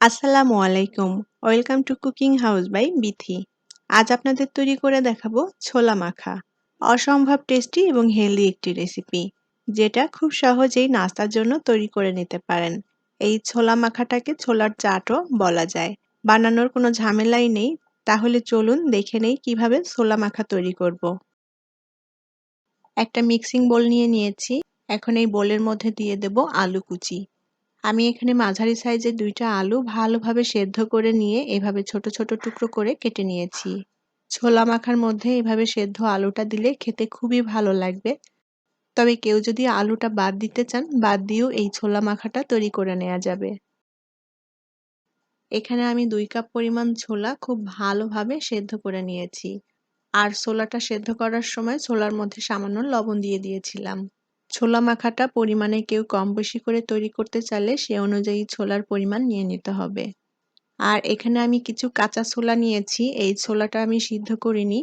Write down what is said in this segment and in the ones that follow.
আসসালামু আলাইকুম। Welcome to cooking house by Bithi. আজ আপনাদের তৈরি করে দেখাবো ছোলা মাখা। অসম্ভব টেস্টি এবং হেলদি একটি রেসিপি, যেটা খুব সহজেই নাস্তার জন্য তৈরি করে নিতে পারেন। এই ছোলা মাখাটাকে ছোলার চাটও বলা যায়। বানানোর কোনো ঝামেলাই নেই। তাহলে চলুন দেখে নেই কিভাবে ছোলা মাখা তৈরি করব। একটা মিক্সিং বোল নিয়েছি। এখন এই বোলের মধ্যে দিয়ে দেব আলু কুচি। আমি এখানে মাঝারি সাইজের ২টা আলু ভালোভাবে সেদ্ধ করে নিয়ে এভাবে ছোট ছোট টুকরো করে কেটে নিয়েছি। ছোলা মাখার মধ্যে এভাবে সেদ্ধ আলুটা দিলে খেতে খুবই ভালো লাগবে। তবে কেউ যদি আলুটা বাদ দিতে চান, বাদ দিয়েও এই ছোলা মাখাটা তৈরি করে নেওয়া যাবে। এখানে আমি ২ কাপ পরিমাণ ছোলা খুব ভালোভাবে সেদ্ধ করে নিয়েছি। আর ছোলাটা সেদ্ধ করার সময় ছোলার মধ্যে সামান্য লবণ দিয়ে দিয়েছিলাম। ছোলা মাখাটা পরিমাণে কেউ কম বেশি করে তৈরি করতে চাইলে সে অনুযায়ী ছোলার পরিমাণ নিয়ে নিতে হবে। আর এখানে আমি কিছু কাঁচা ছোলা নিয়েছি। এই ছোলাটা আমি সিদ্ধ করিনি।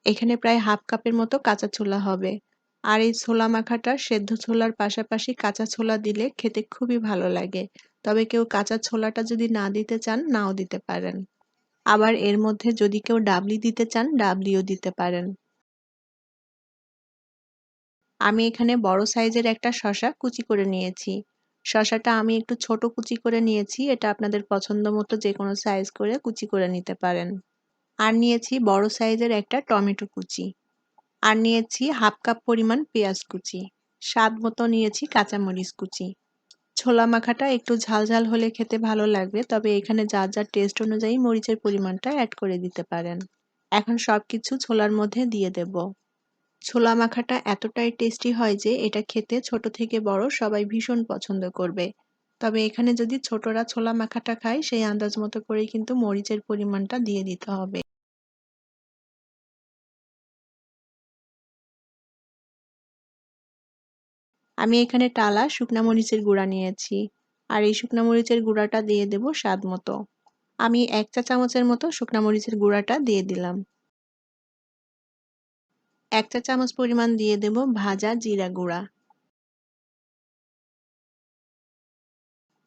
এখানে প্রায় হাফ কাপের মতো কাঁচা ছোলা হবে। আর এই ছোলা মাখাটা সেদ্ধ ছোলার পাশাপাশি কাঁচা ছোলা দিলে খেতে খুবই ভালো লাগে। তবে কেউ কাঁচা ছোলাটা যদি না দিতে চান, নাও দিতে পারেন। আবার এর মধ্যে যদি কেউ ডাবলি দিতে চান, ডাবলিও দিতে পারেন। আমি এখানে বড় সাইজের একটা শসা কুচি করে নিয়েছি। শসাটা আমি একটু ছোট কুচি করে নিয়েছি। এটা আপনাদের পছন্দ মতো যেকোনো সাইজ করে কুচি করে নিতে পারেন। আর নিয়েছি বড় সাইজের একটা টমেটো কুচি। আর নিয়েছি হাফ কাপ পরিমাণ পেঁয়াজ কুচি। স্বাদ মতো নিয়েছি কাঁচামরিচ কুচি। ছোলা মাখাটা একটু ঝাল ঝাল হলে খেতে ভালো লাগবে, তবে এখানে যার যার টেস্ট অনুযায়ী মরিচের পরিমাণটা অ্যাড করে দিতে পারেন। এখন সবকিছু ছোলার মধ্যে দিয়ে দেব। ছোলা মাখাটা এতটাই টেস্টি হয় যে এটা খেতে ছোট থেকে বড় সবাই ভীষণ পছন্দ করবে। তবে এখানে যদি ছোটরা ছোলা মাখাটা খায়, সেই আন্দাজ মতো করেই কিন্তু মরিচের পরিমাণটা দিয়ে দিতে হবে। আমি এখানে টালা শুকনা মরিচের গুঁড়া নিয়েছি। আর এই শুকনা মরিচের গুঁড়াটা দিয়ে দেব স্বাদ মতো। আমি ১ চা চামচের মতো শুকনা মরিচের গুঁড়াটা দিয়ে দিলাম। ১ চা চামচ পরিমাণ দিয়ে দেব ভাজা জিরা গুঁড়া।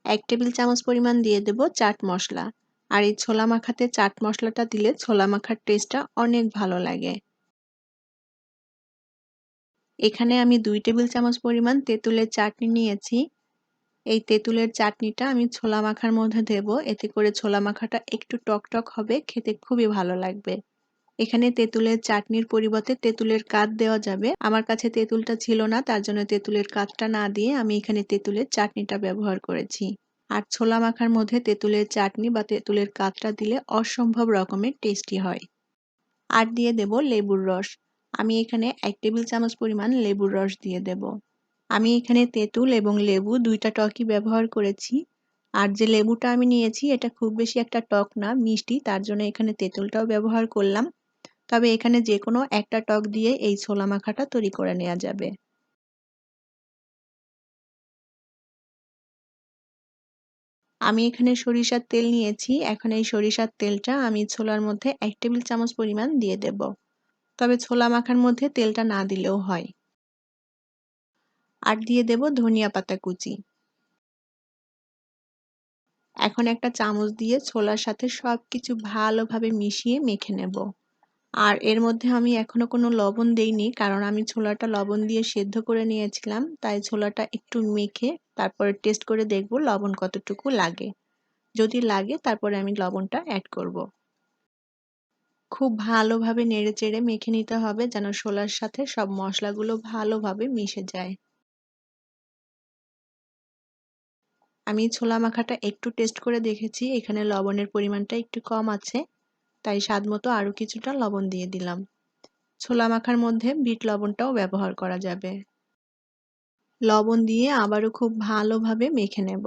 ১ টেবিল চামচ পরিমাণ দিয়ে দেব চাট মসলা। আর এই ছোলা মাখাতে চাট মসলাটা দিলে ছোলা মাখার টেস্টটা অনেক ভালো লাগে। এখানে আমি ২ টেবিল চামচ পরিমাণ তেঁতুলের চাটনি নিয়েছি। এই তেঁতুলের চাটনিটা আমি ছোলা মাখার মধ্যে দেব। এতে করে ছোলা মাখাটা একটু টকটক হবে, খেতে খুবই ভালো লাগবে। এখানে তেঁতুলের চাটনির পরিবর্তে তেঁতুলের কাত দেওয়া যাবে। আমার কাছে তেঁতুলটা ছিল না, তার জন্য তেঁতুলের কাতটা না দিয়ে আমি এখানে তেঁতুলের চাটনিটা ব্যবহার করেছি। আর ছোলা মাখার মধ্যে তেঁতুলের চাটনি বা তেঁতুলের কাতটা দিলে অসম্ভব রকমের টেস্টি হয়। আর দিয়ে দেব লেবুর রস। আমি এখানে ১ টেবিল চামচ পরিমাণ লেবুর রস দিয়ে দেব। আমি এখানে তেঁতুল এবং লেবু ২ টা টকই ব্যবহার করেছি। আর যে লেবুটা আমি নিয়েছি এটা খুব বেশি একটা টক না, মিষ্টি, তার জন্য এখানে তেঁতুলটাও ব্যবহার করলাম। তবে এখানে যেকোনো একটা টক দিয়ে এই ছোলা মাখাটা তৈরি করে নেওয়া যাবে। আমি এখানে সরিষার তেল নিয়েছি। এখন এই সরিষার তেলটা আমি ছোলার মধ্যে ১ টেবিল চামচ পরিমাণ দিয়ে দেব। তবে ছোলা মাখার মধ্যে তেলটা না দিলেও হয়। আর দিয়ে দেব ধনিয়া পাতা কুচি। এখন একটা চামচ দিয়ে ছোলার সাথে সবকিছু ভালোভাবে মিশিয়ে মেখে নেব। আর এর মধ্যে আমি এখনো কোনো লবণ দেইনি, কারণ আমি ছোলাটা লবণ দিয়ে সেদ্ধ করে নিয়েছিলাম। তাই ছোলাটা একটু মেখে তারপরে টেস্ট করে দেখব লবণ কতটুকু লাগে। যদি লাগে তারপরে আমি লবণটা অ্যাড করব। খুব ভালোভাবে নেড়েচেড়ে মেখে নিতে হবে যেন ছোলার সাথে সব মশলাগুলো ভালোভাবে মিশে যায়। আমি ছোলা মাখাটা একটু টেস্ট করে দেখেছি, এখানে লবণের পরিমাণটা একটু কম আছে। তাই স্বাদমতো আরো কিছুটা লবণ দিয়ে দিলাম। ছোলা মাখার মধ্যে বিট লবণটাও ব্যবহার করা যাবে। লবণ দিয়ে আবারও খুব ভালোভাবে মেখে নেব।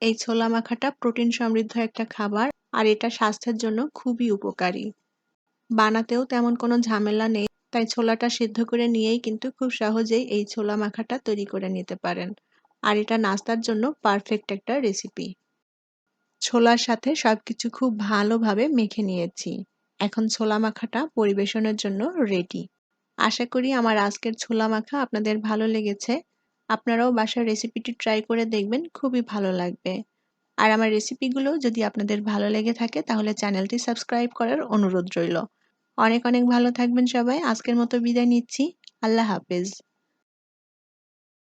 এই ছোলা মাখাটা প্রোটিন সমৃদ্ধ একটা খাবার, আর এটা স্বাস্থ্যের জন্য খুবই উপকারী। বানাতেও তেমন কোনো ঝামেলা নেই, তাই ছোলাটা সিদ্ধ করে নিয়েই কিন্তু খুব সহজেই এই ছোলা মাখাটা তৈরি করে নিতে পারেন। আর এটা নাস্তার জন্য পারফেক্ট একটা রেসিপি। ছোলার সাথে সবকিছু খুব ভালোভাবে মেখে নিয়েছি। এখন ছোলা মাখাটা পরিবেশনের জন্য রেডি। আশা করি আমার আজকের ছোলা মাখা আপনাদের ভালো লেগেছে। আপনারাও বাসায় রেসিপিটি ট্রাই করে দেখবেন, খুবই ভালো লাগবে। আর আমার রেসিপিগুলো যদি আপনাদের ভালো লেগে থাকে তাহলে চ্যানেলটি সাবস্ক্রাইব করার অনুরোধ রইল। অনেক ভালো থাকবেন সবাই। আজকের মতো বিদায় নিচ্ছি। আল্লাহ হাফেজ।